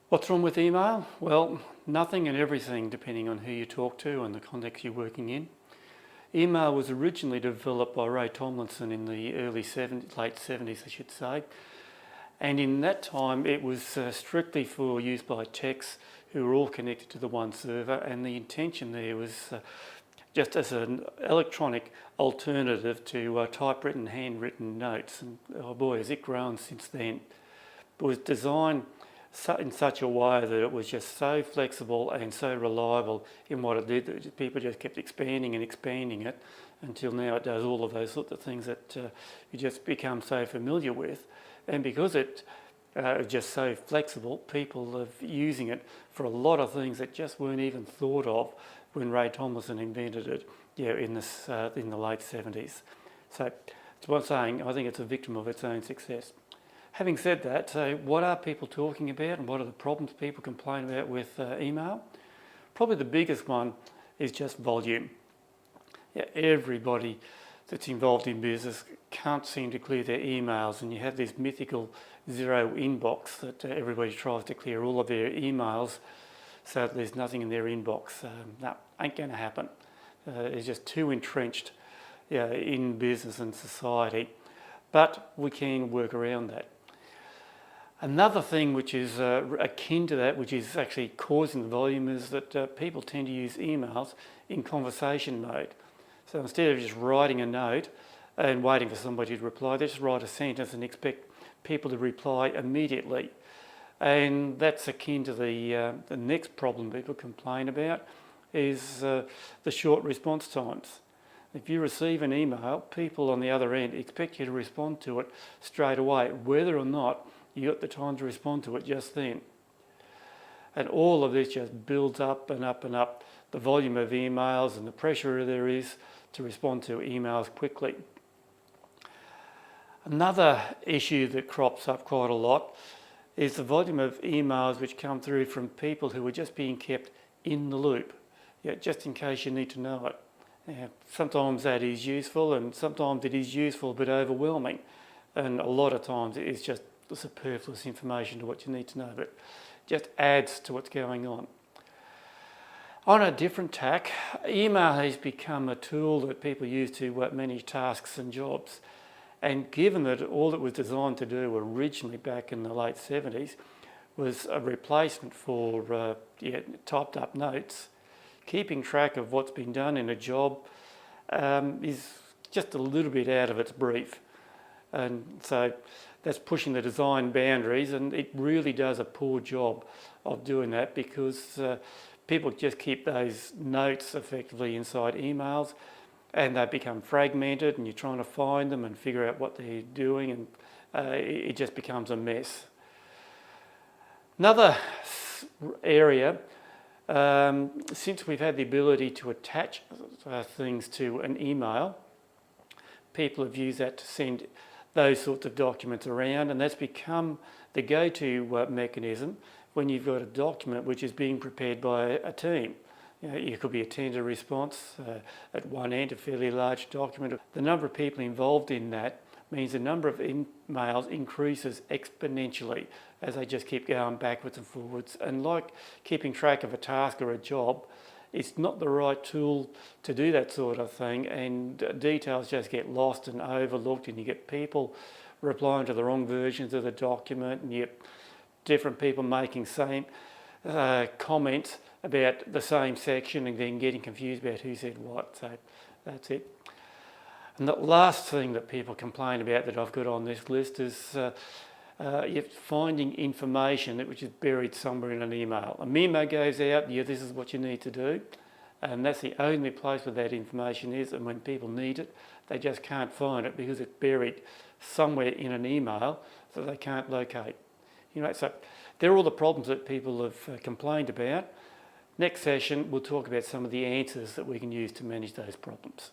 What's wrong with email? Well, nothing and everything depending on who you talk to and the context you're working in. Email was originally developed by Ray Tomlinson in the late 70s, I should say. And in that time, it was strictly for use by techs who were all connected to the one server. And the intention there was just as an electronic alternative to typewritten, handwritten notes. And oh boy, has it grown since then. It was designed in such a way that it was just so flexible and so reliable in what it did that people just kept expanding and expanding it until now it does all of those sorts of things that you just become so familiar with. And because it is just so flexible, people are using it for a lot of things that just weren't even thought of when Ray Tomlinson invented it in the late 70s. So that's what I'm saying. I think it's a victim of its own success. Having said that, so what are people talking about and what are the problems people complain about with email? Probably the biggest one is just volume. Everybody that's involved in business can't seem to clear their emails, and you have this mythical zero inbox that everybody tries to clear all of their emails so that there's nothing in their inbox. No, ain't going to happen. It's just too entrenched in business and society, but we can work around that. Another thing which is akin to that, which is actually causing the volume, is that people tend to use emails in conversation mode. So instead of just writing a note and waiting for somebody to reply, they just write a sentence and expect people to reply immediately. And that's akin to the next problem people complain about is the short response times. If you receive an email, people on the other end expect you to respond to it straight away, whether or not you got the time to respond to it just then. And all of this just builds up and up and up the volume of emails and the pressure there is to respond to emails quickly. Another issue that crops up quite a lot is the volume of emails which come through from people who are just being kept in the loop, just in case you need to know it. Sometimes that is useful and sometimes it is useful but overwhelming, and a lot of times it is just the superfluous information to what you need to know, but just adds to what's going on. On a different tack, email has become a tool that people use to manage tasks and jobs. And given that all it was designed to do originally back in the late 70s was a replacement for typed up notes, keeping track of what's been done in a job is just a little bit out of its brief. And so that's pushing the design boundaries, and it really does a poor job of doing that because people just keep those notes effectively inside emails and they become fragmented and you're trying to find them and figure out what they're doing, and it just becomes a mess. Another area, since we've had the ability to attach things to an email, people have used that to send those sorts of documents around, and that's become the go-to mechanism when you've got a document which is being prepared by a team. It could be a tender response at one end, a fairly large document. The number of people involved in that means the number of emails increases exponentially as they just keep going backwards and forwards. And like keeping track of a task or a job, it's not the right tool to do that sort of thing, and details just get lost and overlooked, and you get people replying to the wrong versions of the document, and you get different people making same comments about the same section and then getting confused about who said what. So that's it. And the last thing that people complain about that I've got on this list is you're finding information which is buried somewhere in an email. A memo goes out, this is what you need to do, and that's the only place where that information is, and when people need it, they just can't find it because it's buried somewhere in an email that they can't locate. So they're all the problems that people have complained about. Next session, we'll talk about some of the answers that we can use to manage those problems.